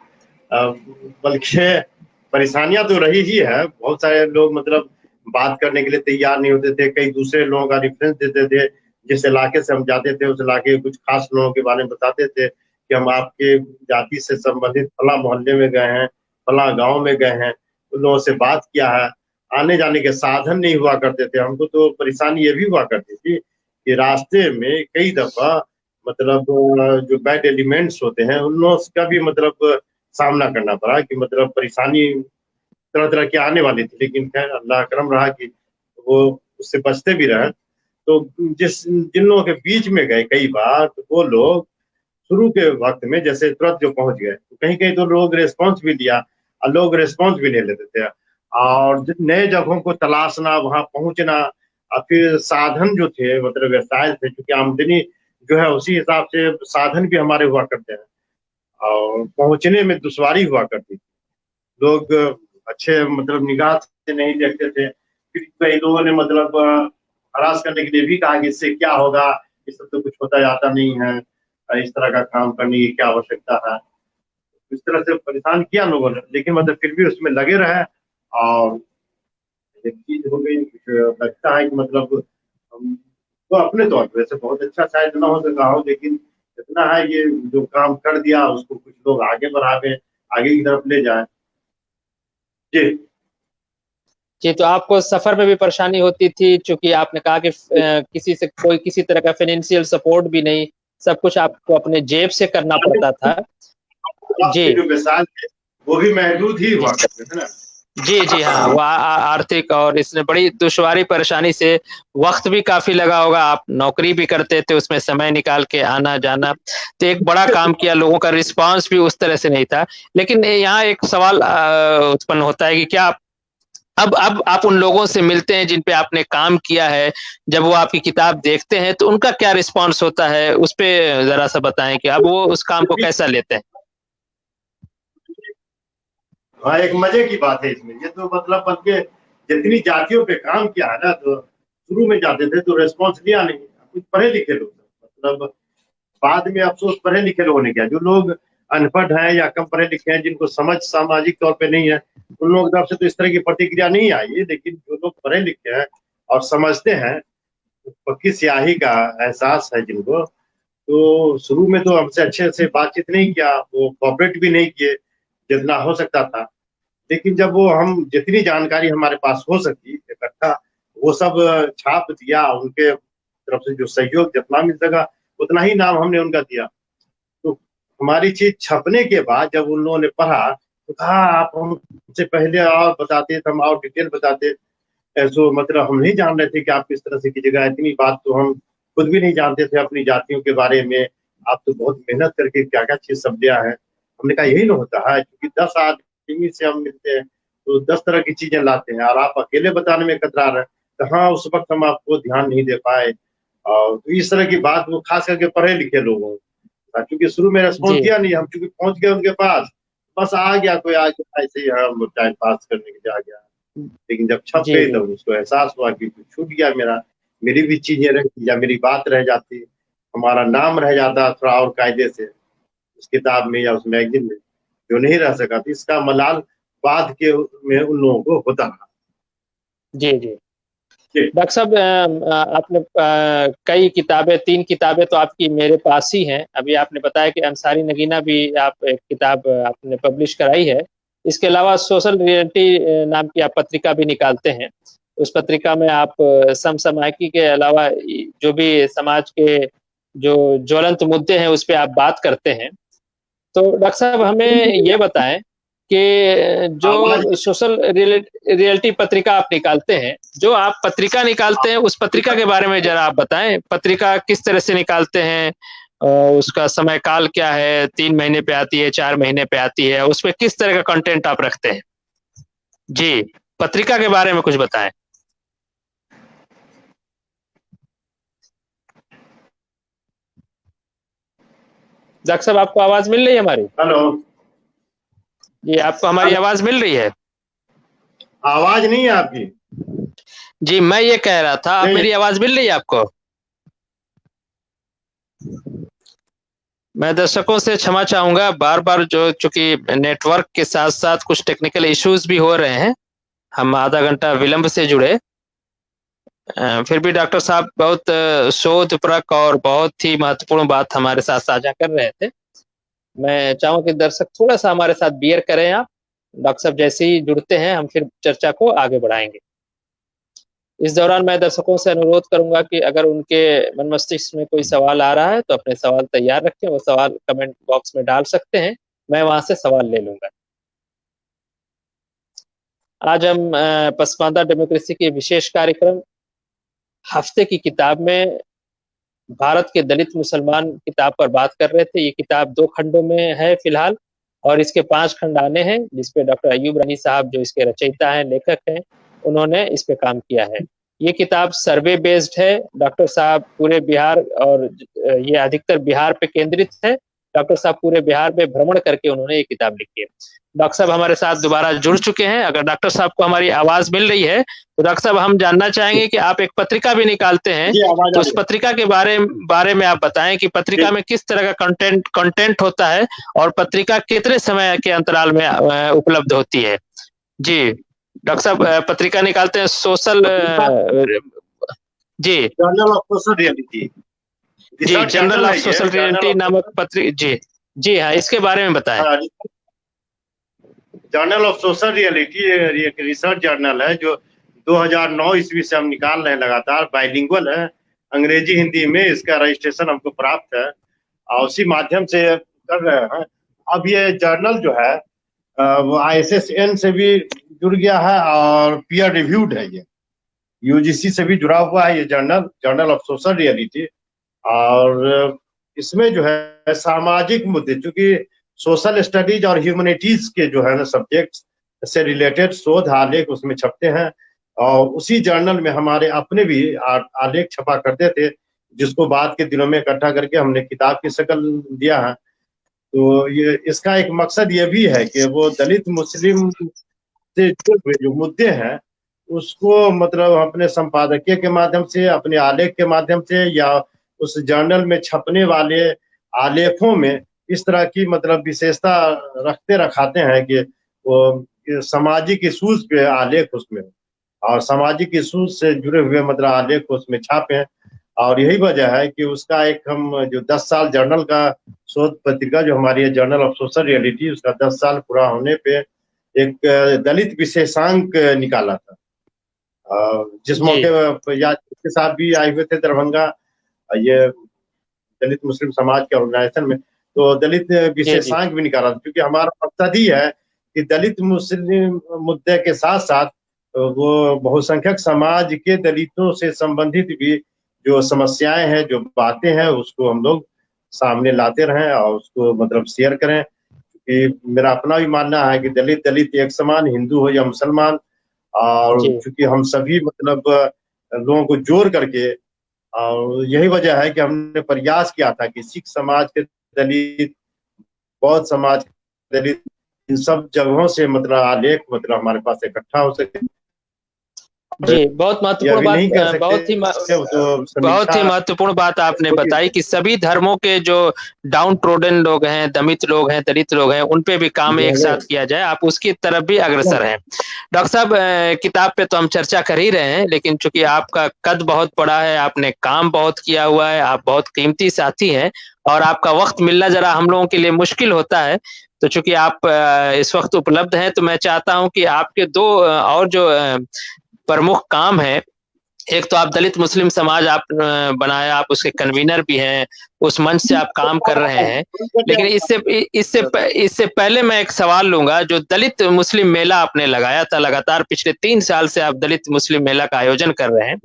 बल्कि परेशानियां तो रही ही है। बहुत सारे लोग मतलब बात करने के लिए तैयार नहीं होते थे, कई दूसरे लोगों का रेफरेंस देते थे, जिस इलाके से हम जाते थे उस इलाके के कुछ खास लोगों के बारे में बताते थे कि हम आपके जाति से संबंधित फला मोहल्ले में गए हैं, फला गांव में गए हैं, उन लोगों से बात किया है। आने जाने के साधन नहीं हुआ करते थे, हमको तो परेशानी ये भी हुआ करती थी कि रास्ते में कई दफा मतलब जो बैड एलिमेंट्स होते हैं उन लोगों का भी मतलब सामना करना पड़ा, कि मतलब परेशानी तरह तरह की आने वाली थी, लेकिन खैर अल्लाह करम रहा कि वो उससे बचते भी रहे। तो जिन लोगों के बीच में गए कई बार, तो वो लोग शुरू के वक्त में जैसे तुरंत जो पहुंच गए, तो कहीं कहीं तो लोग रिस्पॉन्स भी दिया और लोग रिस्पॉन्स भी नहीं लेते थे, और नए जगहों को तलाशना, वहां पहुंचना, और फिर साधन जो थे मतलब व्यवसाय थे, क्योंकि आमदनी जो है उसी हिसाब से साधन भी हमारे हुआ करते हैं, और पहुंचने में दुश्वारी हुआ करती थी। लोग अच्छे मतलब निगाह से नहीं देखते थे। फिर कई लोगों ने मतलब हरास करने के लिए भी कहा कि इससे क्या होगा, इससे तो कुछ होता जाता नहीं है, इस तरह का काम करने की क्या आवश्यकता है। इस तरह से परेशान किया लोगों ने, लेकिन मतलब फिर भी उसमें लगे रहे। और एक चीज हो गई, लगता है कि मतलब हम तो अपने तौर पर वैसे बहुत अच्छा शायद ना हो सका हो, लेकिन इतना है ये जो काम कर दिया उसको कुछ लोग आगे बढ़ावे, आगे की तरफ ले जाए। जी। जी, तो आपको सफ़र में भी परेशानी होती थी, चूँकि आपने कहा कि किसी से कोई किसी तरह का फाइनेंशियल सपोर्ट भी नहीं, सब कुछ आपको अपने जेब से करना पड़ता था। जी। आपके जो मिसाल है वो भी महदूद ही हुआ करते थे ना। जी, जी, हाँ, वो आर्थिक और इसने बड़ी दुश्वारी परेशानी से वक़्त भी काफ़ी लगा होगा, आप नौकरी भी करते थे, उसमें समय निकाल के आना-जाना, तो एक बड़ा काम किया, लोगों का रिस्पॉन्स भी उस तरह से नहीं था। लेकिन यहाँ एक सवाल उत्पन्न होता है कि क्या अब आप उन लोगों से मिलते हैं जिन पे आपने काम किया है, जब वो आपकी किताब देखते हैं, तो उनका क्या रिस्पॉन्स होता है? उस पे ज़रा-सा बताएँ कि अब वो उस काम को कैसा लेते हैं? हाँ, एक मजे की बात है इसमें, ये तो मतलब बल्कि जितनी जातियों पे काम किया है ना, तो शुरू में जाते थे तो रेस्पॉन्स लिया नहीं, कुछ पढ़े लिखे लोग, मतलब बाद में अफसोस पढ़े लिखे लोगों ने किया। जो लोग अनपढ़ हैं या कम पढ़े लिखे हैं, जिनको समझ सामाजिक तौर पे नहीं है, उन लोगों की तरफ से तो इस तरह की प्रतिक्रिया नहीं आई है। लेकिन जो लोग पढ़े लिखे हैं और समझते हैं, पक्की स्याही का एहसास है जिनको, तो शुरू में तो हमसे अच्छे से बातचीत नहीं किया, वो कोऑपरेट भी नहीं किए जितना हो सकता था। लेकिन जब वो हम जितनी जानकारी हमारे पास हो सकी इकट्ठा, वो सब छाप दिया, उनके तरफ से जो सहयोग जितना मिल सका उतना ही नाम हमने उनका दिया। तो हमारी चीज छपने के बाद जब उन लोगों ने पढ़ा तो कहा आप हमसे पहले और बताते तो हम और डिटेल बताते। ऐसो मतलब हम नहीं जान रहे थे कि आप किस तरह से कीजिएगा, इतनी बात तो हम खुद भी नहीं जानते थे अपनी जातियों के बारे में। आप तो बहुत मेहनत करके क्या क्या चीज सब दिया है। हमने कहा यही ना होता है, क्योंकि 10 आदमी से हम मिलते हैं तो 10 तरह की चीजें लाते हैं, और आप अकेले बताने में कतरा रहे। तो हाँ, उस वक्त हम आपको ध्यान नहीं दे पाए। और तो इस तरह की बात वो खास करके पढ़े लिखे लोगों, क्योंकि शुरू में रेस्पॉन्स जी, दिया नहीं, हम चूंकि पहुंच गए उनके पास, बस आ गया कोई, आ गया ऐसे ही हम टाइम पास करने के लिए आ गया। लेकिन जब छप जी, गई जी। तब उसको एहसास हुआ कि कुछ छूट गया मेरा, मेरी भी चीजें रही या मेरी बात रह जाती, हमारा नाम रह जाता थोड़ा और कायदे से उस किताब में या उस मैगजीन में, जो नहीं रह सका। तो इसका मलाल बाद के में उन लोगों को होता रहा। जी, जी। जी। डॉक्टर साहब आपने कई किताबें 3 किताबें तो आपकी मेरे पास ही हैं। अभी आपने बताया कि अंसारी नगीना भी आप एक किताब आपने पब्लिश कराई है। इसके अलावा सोशल रियलिटी नाम की आप पत्रिका भी निकालते हैं। उस पत्रिका में आप समसामयिकी के अलावा जो भी समाज के जो ज्वलंत मुद्दे हैं, उस पे आप बात करते हैं। तो डॉक्टर साहब हमें ये बताएँ कि आवाज जो सोशल रियलिटी पत्रिका आप निकालते हैं, जो आप पत्रिका निकालते हैं, उस पत्रिका के बारे में ज़रा आप बताएँ? पत्रिका किस तरह से निकालते हैं? उसका समय काल क्या है? 3 महीने पे आती है, 4 महीने पे आती है, उसमें किस तरह का कंटेंट आप रखते हैं? जी, पत्रिका के बारे में कुछ बताएँ। डॉक्टर साहब आपको आवाज़ मिल रही है हमारी? हेलो। जी, आपको हमारी आवाज़ मिल रही है? आवाज नहीं है आपकी। जी, मैं ये कह रहा था, अब नहीं। मेरी आवाज़ मिल रही है आपको? मैं दर्शकों से क्षमा चाहूँगा, बार-बार जो चूँकि नेटवर्क के साथ-साथ कुछ टेक्निकल इश्यूज़ भी हो रहे हैं, हम आधा घंटा विलंब से जुड़े। फिर भी डॉक्टर साहब बहुत शोधप्रक और बहुत ही महत्वपूर्ण बात हमारे साथ साझा कर रहे थे। मैं चाहूँगा कि दर्शक थोड़ा-सा हमारे साथ बियर करें आप। डॉक्टर साहब जैसे ही जुड़ते हैं, हम फिर चर्चा को आगे बढ़ाएँगे। इस दौरान मैं दर्शकों से अनुरोध करूँगा कि अगर उनके मन मस्तिष्क में कोई सवाल आ रहा है, तो अपने सवाल तैयार रखें, वो सवाल कमेंट बॉक्स में डाल सकते हैं, मैं वहाँ से सवाल ले लूँगा। आज हम पसमानदा डेमोक्रेसी के विशेष कार्यक्रम हफ्ते की किताब में भारत के दलित मुसलमान किताब पर बात कर रहे थे। ये किताब 2 खंडों में है फिलहाल और इसके 5 खंड आने हैं, जिस पे डॉक्टर अय्यूब रनी साहब जो इसके रचयिता हैं, लेखक हैं, उन्होंने इस पे काम किया है। ये किताब सर्वे बेस्ड है, डॉक्टर साहब पूरे बिहार और ये अधिकतर बिहार पे केंद्रित है डॉक्टर साहब पूरे बिहार में भ्रमण करके उन्होंने ये किताब लिखी है। डॉक्टर साहब हमारे साथ दोबारा जुड़ चुके हैं। अगर डॉक्टर साहब को हमारी आवाज मिल रही है तो डॉक्टर साहब हम जानना चाहेंगे कि आप एक पत्रिका भी निकालते हैं, जी आवाज तो आ उस रही पत्रिका के बारे में आप बताएं कि पत्रिका में किस तरह का कंटेंट होता है और पत्रिका कितने समय के अंतराल में उपलब्ध होती है। जी डॉक्टर साहब पत्रिका निकालते हैं सोशल जी जर्नल ऑफ सोशल रियलिटी, जी रिसर्च जर्नल जर्नल ऑफ है ये, सोशल जर्नल रियलिटी ऑफ नामक पत्रिका। जी जी हाँ, इसके बारे में बताएं। जर्नल ऑफ सोशल रियलिटी एक रिसर्च जर्नल है जो 2009 ईस्वी से हम निकाल रहे हैं, लगातार बाइलिंगुअल है, अंग्रेजी हिंदी में इसका रजिस्ट्रेशन हमको प्राप्त है और उसी माध्यम से कर रहे हैं। अब ये जर्नल जो है वो ISSN से भी जुड़ गया है और पीयर रिव्यूड है, ये UGC से भी जुड़ा हुआ है ये journal, journal of social reality. और इसमें जो है सामाजिक मुद्दे, चूंकि सोशल स्टडीज और ह्यूमैनिटीज के जो है ना सब्जेक्ट से रिलेटेड शोध आलेख उसमें छपते हैं और उसी जर्नल में हमारे अपने भी आलेख छपा करते थे, जिसको बाद के दिनों में इकट्ठा करके हमने किताब की शक्ल दिया है। तो ये इसका एक मकसद ये भी है कि वो दलित मुस्लिम से जुड़े हुए जो मुद्दे हैं उसको मतलब अपने संपादकीय के माध्यम से, अपने आलेख के माध्यम से या उस जर्नल में छपने वाले आलेखों में इस तरह की मतलब विशेषता रखाते हैं कि वो सामाजिक इशूज पे आलेख उसमें और सामाजिक इशूज से जुड़े हुए मतलब आलेख उसमें छापे। और यही वजह है कि उसका एक हम जो 10 साल जर्नल का शोध पत्रिका जो हमारी है जर्नल ऑफ सोशल रियलिटी, उसका 10 साल पूरा होने पे एक दलित विशेषांक निकाला था, जिस मौके पर या के साथ भी आए हुए थे दरभंगा, ये दलित मुस्लिम समाज के ऑर्गेनाइजेशन में, तो दलित विशेषांक भी निकाला था, क्योंकि हमारा मकसद ही है कि दलित मुस्लिम मुद्दे के साथ साथ वो बहुसंख्यक समाज के दलितों से संबंधित भी जो समस्याएं हैं, जो बातें हैं, उसको हम लोग सामने लाते रहें और उसको मतलब शेयर करें। कि मेरा अपना भी मानना है कि दलित दलित एक समान, हिंदू हो या मुसलमान, और चूंकि हम सभी मतलब लोगों को जोड़ करके, और यही वजह है कि हमने प्रयास किया था कि सिख समाज के दलित, बौद्ध समाज के दलित, इन सब जगहों से मतलब आलेख मतलब हमारे पास इकट्ठा हो सके। जी बहुत महत्वपूर्ण बात, बहुत ही महत्वपूर्ण बात आपने बताई कि सभी धर्मों के जो डाउन ट्रोडन लोग हैं, दमित लोग हैं, दलित लोग हैं, उन पे भी काम एक साथ किया जाए, आप उसकी तरफ भी अग्रसर हैं। डॉक्टर साहब किताब पे तो हम चर्चा कर ही रहे हैं, लेकिन चूंकि आपका कद बहुत बड़ा है, आपने काम बहुत किया हुआ है, आप बहुत कीमती साथी हैं और आपका वक्त मिलना जरा हम लोगों के लिए मुश्किल होता है, तो चूंकि आप इस वक्त उपलब्ध हैं तो मैं चाहता हूं कि आपके दो और जो प्रमुख काम है, एक तो आप दलित मुस्लिम समाज आप बनाया, आप उसके कन्वीनर भी हैं, उस मंच से आप काम कर रहे हैं, लेकिन इससे पहले मैं एक सवाल लूंगा। जो दलित मुस्लिम मेला आपने लगाया था, लगातार पिछले 3 साल से आप दलित मुस्लिम मेला का आयोजन कर रहे हैं,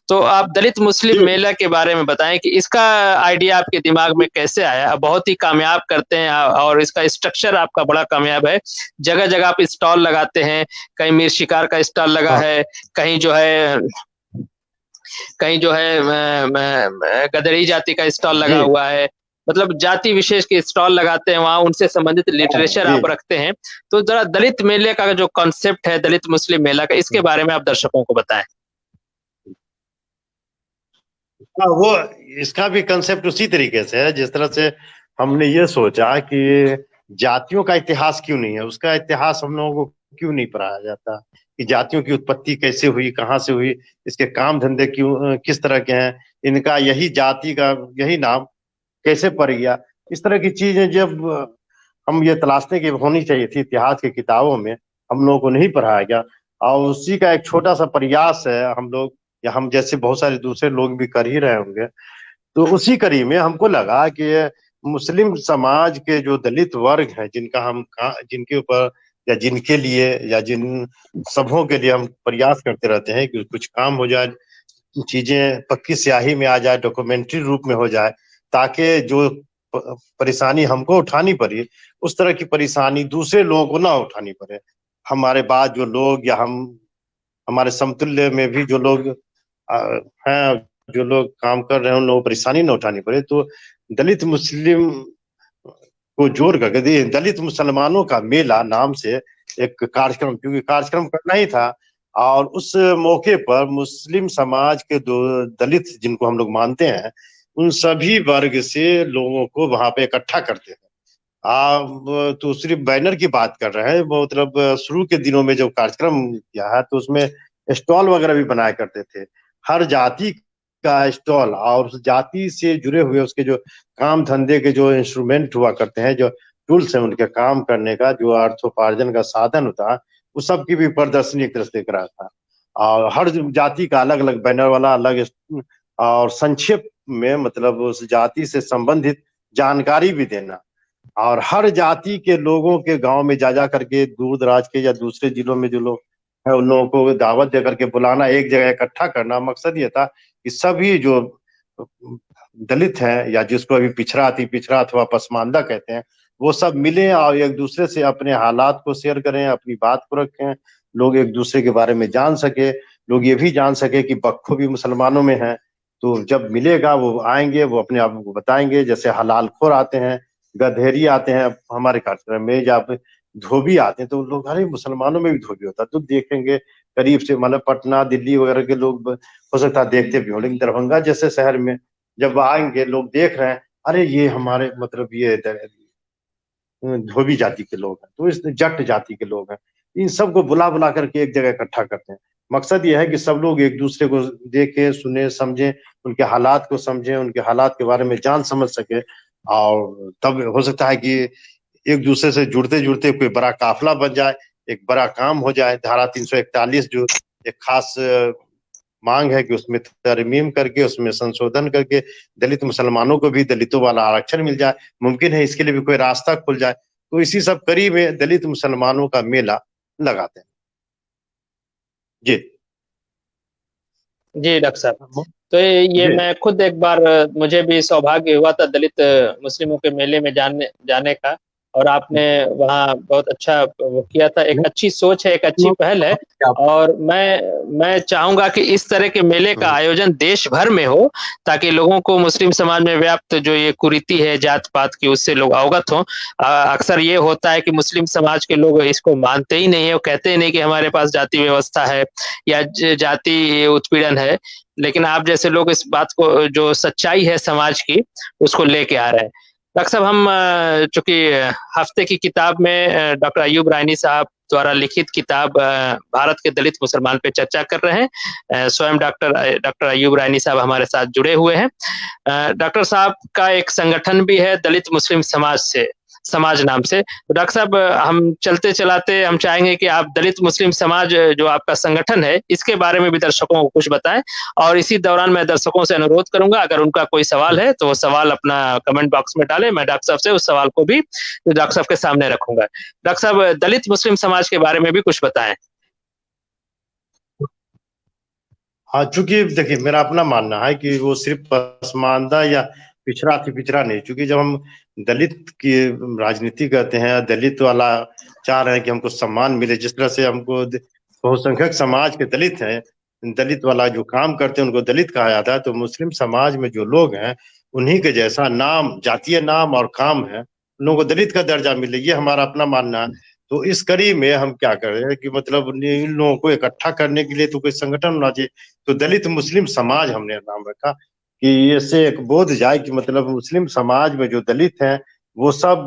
तो आप दलित मुस्लिम मेला के बारे में बताएं कि इसका आइडिया आपके दिमाग में कैसे आया। बहुत ही कामयाब करते हैं और इसका स्ट्रक्चर आपका बड़ा कामयाब है, जगह जगह आप स्टॉल लगाते हैं, कहीं मीर शिकार का स्टॉल लगा है, कहीं जो है गदरी जाति का स्टॉल लगा हुआ है, मतलब जाति विशेष के स्टॉल लगाते हैं, वहां उनसे संबंधित लिटरेचर आप रखते हैं। तो जरा दलित मेले का जो कॉन्सेप्ट है, दलित मुस्लिम मेला का, इसके बारे में आप दर्शकों को बताएं। वो इसका भी कंसेप्ट उसी तरीके से है जिस तरह से हमने ये सोचा कि जातियों का इतिहास क्यों नहीं है, उसका इतिहास हम लोगों को क्यों नहीं पढ़ाया जाता, कि जातियों की उत्पत्ति कैसे हुई, कहाँ से हुई, इसके काम धंधे क्यों किस तरह के हैं, इनका यही जाति का यही नाम कैसे पड़ गया। इस तरह की चीजें जब हम ये तलाशने की होनी चाहिए थी इतिहास की किताबों में, हम लोगों को नहीं पढ़ाया गया। और उसी का एक छोटा सा प्रयास है, हम लोग या हम जैसे बहुत सारे दूसरे लोग भी कर ही रहे होंगे। तो उसी कड़ी में हमको लगा कि मुस्लिम समाज के जो दलित वर्ग हैं, जिनके ऊपर या जिनके लिए या जिन सबों के लिए हम प्रयास करते रहते हैं कि कुछ काम हो जाए, चीजें पक्की स्याही में आ जाए, डॉक्यूमेंट्री रूप में हो जाए, ताकि जो परेशानी हमको उठानी पड़ी उस तरह की परेशानी दूसरे लोगों को ना उठानी पड़े। हमारे बाद जो लोग या हमारे समतुल्य में भी जो लोग हैं, जो लोग काम कर रहे हैं, उन लोगों को परेशानी न उठानी पड़े। तो दलित मुस्लिम को जोड़ करके दलित मुसलमानों का मेला नाम से एक कार्यक्रम, क्योंकि कार्यक्रम करना ही था। और उस मौके पर मुस्लिम समाज के दो दलित जिनको हम लोग मानते हैं, उन सभी वर्ग से लोगों को वहां पे इकट्ठा करते हैं। आप तो सिर्फ बैनर की बात कर रहे हैं, वो मतलब शुरू के दिनों में जब कार्यक्रम किया है तो उसमें स्टॉल वगैरह भी बनाया करते थे। हर जाति का स्टॉल और उस जाति से जुड़े हुए उसके जो काम धंधे के जो इंस्ट्रूमेंट हुआ करते हैं, जो टूल्स हैं उनके काम करने का, जो अर्थोपार्जन का साधन होता है, उस सब की भी प्रदर्शनी एक तरह से करा था। और हर जाति का अलग अलग बैनर वाला अलग, और संक्षेप में मतलब उस जाति से संबंधित जानकारी भी देना। और हर जाति के लोगों के गांव में जा जा करके, दूर दराज के या दूसरे जिलों में जो लोग है उन लोगों को दावत दे करके बुलाना, एक जगह इकट्ठा करना। मकसद ये था कि सभी जो दलित हैं या जिसको अभी पिछड़ा अति पिछड़ा अथवा पसमानदा कहते हैं, वो सब मिले और एक दूसरे से अपने हालात को शेयर करें, अपनी बात को रखें, लोग एक दूसरे के बारे में जान सके। लोग ये भी जान सके कि बख्खो भी मुसलमानों में है। तो जब मिलेगा वो आएंगे, वो अपने आप को बताएंगे। जैसे हलाल खोर आते हैं, गधेरी आते हैं हमारे कार्यक्रम में, या धोबी आते हैं, तो लोग अरे मुसलमानों में भी धोबी होता है, तो देखेंगे करीब से। मतलब पटना दिल्ली वगैरह के लोग हो सकता है देखते भी हो, लेकिन दरभंगा जैसे शहर में जब आएंगे लोग देख रहे हैं, अरे ये हमारे मतलब ये धोबी जाति के लोग हैं, तो इस जट जाति के लोग हैं। इन सबको बुला बुला करके एक जगह इकट्ठा करते हैं। मकसद ये है कि सब लोग एक दूसरे को देखे, सुने, समझे, उनके हालात को समझे, उनके हालात के बारे में जान समझ सके। और तब हो सकता है कि एक दूसरे से जुड़ते जुड़ते कोई बड़ा काफिला बन जाए, एक बड़ा काम हो जाए। धारा 341 जो एक खास मांग है कि उसमें तरमीम करके, उसमें संशोधन करके दलित मुसलमानों को भी दलितों वाला आरक्षण मिल जाए। मुमकिन है इसके लिए भी कोई रास्ता खुल जाए। तो इसी सब कड़ी में दलित मुसलमानों का मेला लगाते हैं। जी जी डॉक्टर साहब, तो ये जी मैं खुद एक बार, मुझे भी सौभाग्य हुआ था दलित मुस्लिमों के मेले में जाने का। और आपने वहाँ बहुत अच्छा वो किया था। एक अच्छी सोच है, एक अच्छी पहल है। और मैं चाहूंगा कि इस तरह के मेले का आयोजन देश भर में हो, ताकि लोगों को मुस्लिम समाज में व्याप्त जो ये कुरीति है जात पात की, उससे लोग अवगत हों। अक्सर ये होता है कि मुस्लिम समाज के लोग इसको मानते ही नहीं है, वो कहते ही नहीं कि हमारे पास जाति व्यवस्था है या जाति उत्पीड़न है। लेकिन आप जैसे लोग इस बात को, जो सच्चाई है समाज की, उसको लेके आ रहे हैं। डॉक्टर साहब, हम चूंकि हफ्ते की किताब में डॉक्टर अयूब रायनी साहब द्वारा लिखित किताब भारत के दलित मुसलमान पे चर्चा कर रहे हैं। स्वयं डॉक्टर अयूब रायनी साहब हमारे साथ जुड़े हुए हैं। डॉक्टर साहब का एक संगठन भी है दलित मुस्लिम समाज नाम से। तो डॉक्टर साहब, हम चलते चलाते हम चाहेंगे कि आप दलित मुस्लिम समाज जो आपका संगठन है, इसके बारे में भी दर्शकों को कुछ बताएं। और इसी दौरान मैं दर्शकों से अनुरोध करूंगा, अगर उनका कोई सवाल है तो वो सवाल अपना कमेंट बॉक्स में डालें। मैं डॉक्टर साहब से उस सवाल को भी डॉक्टर साहब के सामने रखूंगा। डॉक्टर साहब, दलित मुस्लिम समाज के बारे में भी कुछ बताएं। हाँ, चूंकि देखिए मेरा अपना मानना है कि वो सिर्फ पसमानदा या पिछड़ा थी पिछड़ा नहीं। चूंकि जब हम दलित की राजनीति करते हैं, दलित वाला चाह रहे हैं कि हमको सम्मान मिले, जिस तरह से हमको बहुसंख्यक समाज के दलित हैं, दलित वाला जो काम करते हैं उनको दलित कहा जाता है। तो मुस्लिम समाज में जो लोग हैं उन्हीं के जैसा नाम, जातीय नाम और काम है, उन लोगों को दलित का दर्जा मिले, ये हमारा अपना मानना है। तो इस कड़ी में हम क्या कर रहे हैं कि मतलब इन लोगों को इकट्ठा करने के लिए तो कोई संगठन होना चाहिए। तो दलित मुस्लिम समाज हमने नाम रखा कि इससे एक बोध जाए कि मतलब मुस्लिम समाज में जो दलित हैं वो सब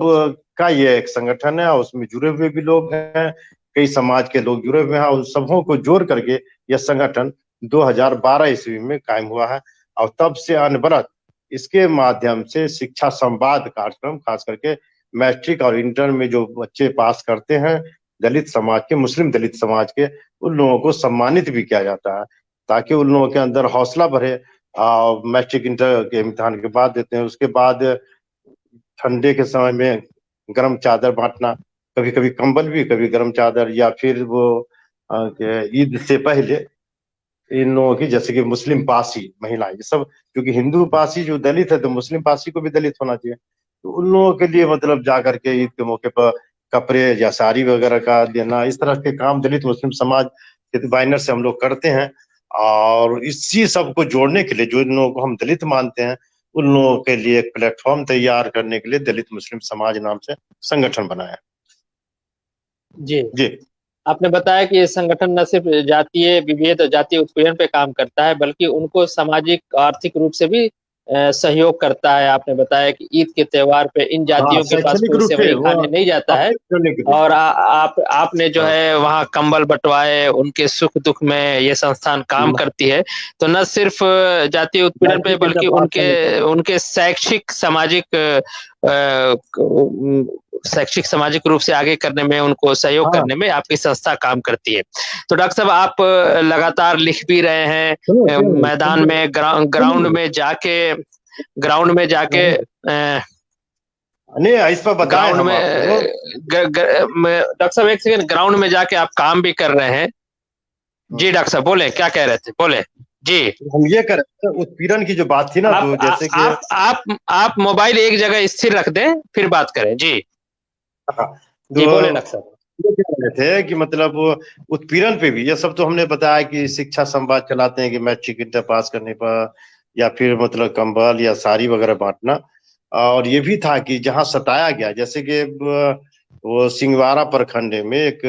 का ये एक संगठन है, और उसमें जुड़े हुए भी लोग हैं, कई समाज के लोग जुड़े हुए हैं, और उन सबों को जोड़ करके यह संगठन 2012 ईस्वी में कायम हुआ है। और तब से अनवरत इसके माध्यम से शिक्षा संवाद कार्यक्रम, खास करके मैट्रिक और इंटर में जो बच्चे पास करते हैं दलित समाज के, मुस्लिम दलित समाज के, उन लोगों को सम्मानित भी किया जाता है, ताकि उन लोगों के अंदर हौसला बढ़े। मैट्रिक इंटर के इम्तिहान के बाद देते हैं, उसके बाद ठंडे के समय में गर्म चादर बांटना, कभी कभी कंबल भी, कभी गर्म चादर, या फिर वो ईद से पहले इन लोगों की, जैसे कि मुस्लिम पासी महिलाएं, ये सब, क्योंकि हिंदू पासी जो दलित है तो मुस्लिम पासी को भी दलित होना चाहिए। तो उन लोगों के लिए मतलब जा करके ईद के मौके पर कपड़े या साड़ी वगैरह का देना, इस तरह के काम दलित मुस्लिम समाज के बैनर से हम लोग करते हैं। और इसी सब को जोड़ने के लिए, जो इन लोगों को हम दलित मानते हैं, उन लोगों के लिए एक प्लेटफॉर्म तैयार करने के लिए दलित मुस्लिम समाज नाम से संगठन बनाया। जी जी आपने बताया कि ये संगठन न सिर्फ जातीय विभेद और जातीय उत्पीड़न पे काम करता है, बल्कि उनको सामाजिक आर्थिक रूप से भी सहयोग करता है। आपने बताया कि ईद के त्योहार पे इन हाँ, जातियों के पास शैक्षणिक कोई रूप से सेवई वो खाने नहीं जाता है, अपडेट करने के लिए। और आपने जो हाँ, है वहाँ कंबल बंटवाए, उनके सुख दुख में ये संस्थान काम करती है। तो न सिर्फ जातीय उत्पीड़न पे, मैट्रिक इंटर बल्कि पास उनके करने के लिए। उनके शैक्षिक सामाजिक रूप से आगे करने में, उनको सहयोग हाँ, करने में आपकी संस्था काम करती है। तो डॉक्टर साहब, आप लगातार लिख भी रहे हैं, सुनो सुनो मैदान में, ग्राउंड सुनो, में जाके नहीं इस पर बताएं ग्राउंड हम में आपको। डॉक्टर साहब एक सेकंड, ग्राउंड में जाके आप काम भी कर रहे हैं। जी डॉक्टर साहब बोले, क्या कह रहे थे, बोले जी। हम ये कर रहे थे, उत्पीड़न की जो बात थी ना, आप तो जैसे कि आप मोबाइल एक जगह स्थिर रख दें, फिर बात करें जी। हाँ, जी बोले तो डॉक्टर साहब। ये कह रहे थे कि मतलब उत्पीड़न पे भी ये सब तो हमने बताया कि शिक्षा संवाद चलाते हैं कि मैट्रिक इंटर पास करने पर, या फिर मतलब कंबल या साड़ी वगैरह बांटना। और ये भी था कि जहाँ सताया गया, जैसे कि वो सिंगवारा प्रखंड में एक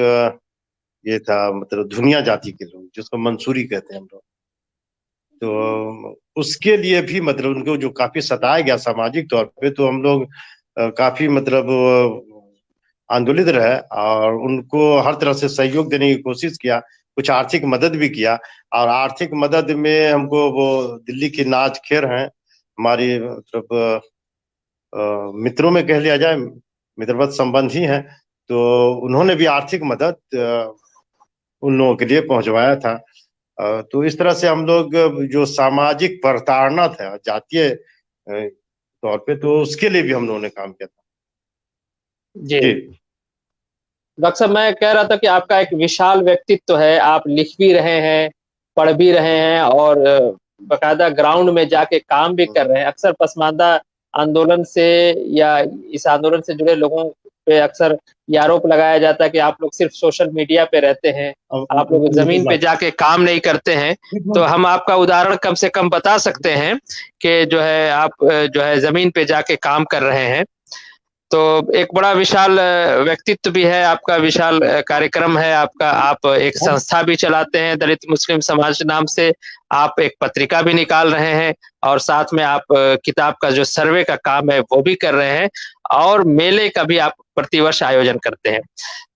ये था, मतलब धुनिया जाति के लोग जिसको मंसूरी कहते हैं हम लोग। तो उसके लिए भी मतलब उनको जो काफी सताया गया सामाजिक तौर पे, तो हम लोग काफी मतलब आंदोलित रहे और उनको हर तरह से सहयोग देने की कोशिश किया, कुछ आर्थिक मदद भी किया। और आर्थिक मदद में हमको वो दिल्ली की नाज खेर हैं, हमारी मतलब मित्रों में कह लिया जाए, मित्रवत संबंधी हैं। तो उन्होंने भी आर्थिक मदद उन लोगों के लिए पहुंचवाया था। तो इस तरह से हम लोग जो सामाजिक प्रताड़ना था जातीय तौर पे, तो उसके लिए भी हम लोगों ने काम किया था। जी जी डॉक्टर साहब, मैं कह रहा था कि आपका एक विशाल व्यक्तित्व है, आप लिख भी रहे हैं, पढ़ भी रहे हैं, और बकायदा ग्राउंड में जाके काम भी कर रहे हैं। अक्सर पसमानदा आंदोलन से या इस आंदोलन से जुड़े लोगों पे अक्सर ये आरोप लगाया जाता है कि आप लोग सिर्फ सोशल मीडिया पे रहते हैं, आप लोग जमीन पे जाके काम नहीं करते हैं। तो हम आपका उदाहरण कम से कम बता सकते हैं कि जो है आप जो है जमीन पे जाके काम कर रहे हैं। तो एक बड़ा विशाल व्यक्तित्व भी है आपका, विशाल कार्यक्रम है आपका। आप एक संस्था भी चलाते हैं दलित मुस्लिम समाज नाम से, आप एक पत्रिका भी निकाल रहे हैं, और साथ में आप किताब का जो सर्वे का काम है वो भी कर रहे हैं, और मेले का भी आप प्रतिवर्ष आयोजन करते हैं।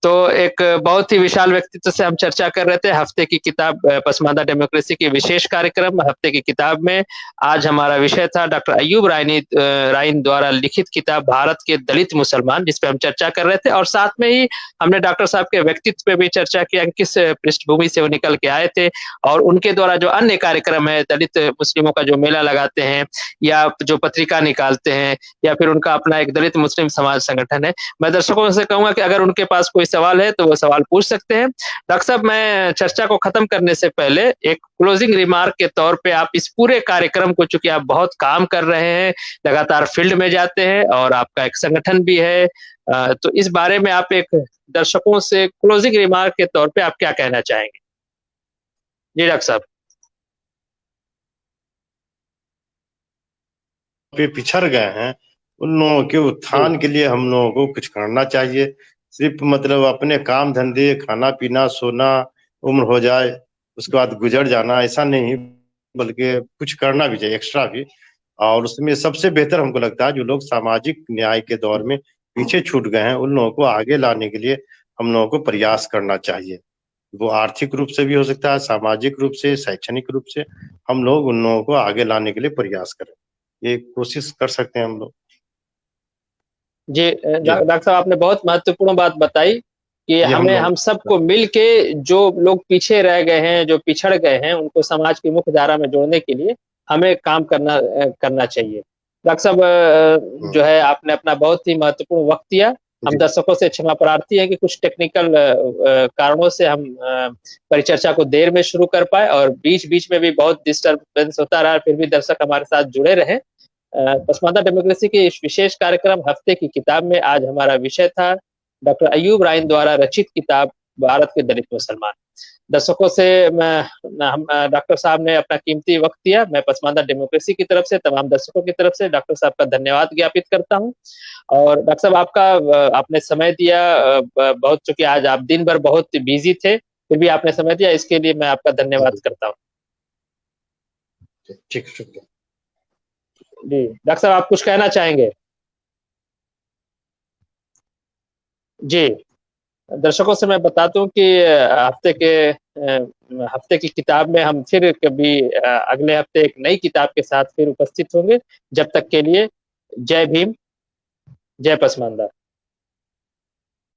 तो एक बहुत ही विशाल व्यक्तित्व से हम चर्चा कर रहे थे। हफ्ते की किताब पसमानदा डेमोक्रेसी की विशेष कार्यक्रम हफ्ते की किताब में आज हमारा विषय था डॉक्टर अय्यूब राइन द्वारा लिखित किताब भारत के दलित मुसलमान, जिस पे हम चर्चा कर रहे थे। और साथ में ही हमने डॉक्टर साहब के व्यक्तित्व पे भी चर्चा किया कि किस पृष्ठभूमि से वो निकल के आए थे, और उनके द्वारा जो अन्य कार्यक्रम है, दलित मुस्लिमों का जो मेला लगाते हैं, या जो पत्रिका निकालते हैं, या फिर उनका अपना एक दलित मुस्लिम समाज संगठन है। मैं दर्शकों से कहूंगा कि अगर उनके पास कोई सवाल है तो वो सवाल पूछ सकते हैं। डॉक्टर साहब, मैं चर्चा को खत्म करने से पहले एक क्लोजिंग रिमार्क के तौर पे, आप इस पूरे कार्यक्रम को, चूंकि आप बहुत काम कर रहे हैं, लगातार फील्ड में जाते हैं, और आपका एक संगठन भी है, तो इस बारे में आप एक दर्शकों से क्लोजिंग रिमार्क के तौर पे आप क्या कहना चाहेंगे? जी डॉक्टर साहब। पे पिछड़ गए हैं, उन लोगों के जी उत्थान के लिए हम लोगों को कुछ करना चाहिए। सिर्फ मतलब अपने काम धंधे, खाना पीना, सोना, उम्र हो जाए उसके बाद गुजर जाना, ऐसा नहीं, बल्कि कुछ करना भी चाहिए एक्स्ट्रा भी। और उसमें सबसे बेहतर हमको लगता है जो लोग सामाजिक न्याय के दौर में पीछे छूट गए हैं, उन लोगों को आगे लाने के लिए हम लोगों को प्रयास करना चाहिए। वो आर्थिक रूप से भी हो सकता है, सामाजिक रूप से, शैक्षणिक रूप से हम लोग उन लोगों को आगे लाने के लिए प्रयास करें, ये कोशिश कर सकते हैं हम लोग। जी जी डॉक्टर साहब, आपने बहुत महत्वपूर्ण बात बताई कि ये हम हमें, लोग हम सबको मिलके, जो लोग पीछे रह गए हैं, जो पिछड़ गए हैं, उनको समाज की मुख्य धारा में जोड़ने के लिए हमें काम करना चाहिए। डॉक्टर साहब, जो है आपने अपना बहुत ही महत्वपूर्ण वक्त दिया। हम जी दर्शकों से क्षमा प्रार्थी हैं कि कुछ टेक्निकल कारणों से हम परिचर्चा को देर में शुरू कर पाए, और बीच बीच में भी बहुत डिस्टर्बेंस होता रहा, फिर भी दर्शक हमारे साथ जुड़े रहे। पसमानदा डेमोक्रेसी के इस विशेष कार्यक्रम हफ्ते की किताब में आज हमारा विषय था डॉक्टर अय्यूब राइन द्वारा रचित किताब भारत के दलित मुसलमान। दर्शकों से हम डॉक्टर साहब ने अपना कीमती वक्त दिया। मैं पसमानदा डेमोक्रेसी की तरफ से, तमाम दर्शकों की तरफ से डॉक्टर साहब का धन्यवाद ज्ञापित करता हूँ। और डॉक्टर साहब आपका आपने समय दिया, बहुत, चूंकि आज आप दिन भर बहुत बिजी थे, फिर भी आपने समय दिया, इसके लिए मैं आपका धन्यवाद करता हूँ। ठीक, शुक्रिया जी डॉक्टर साहब, आप कुछ कहना चाहेंगे? जी, दर्शकों से मैं बता दूं कि हफ्ते की किताब में हम फिर कभी अगले हफ्ते एक नई किताब के साथ फिर उपस्थित होंगे। जब तक के लिए जय भीम, जय पसमानदा।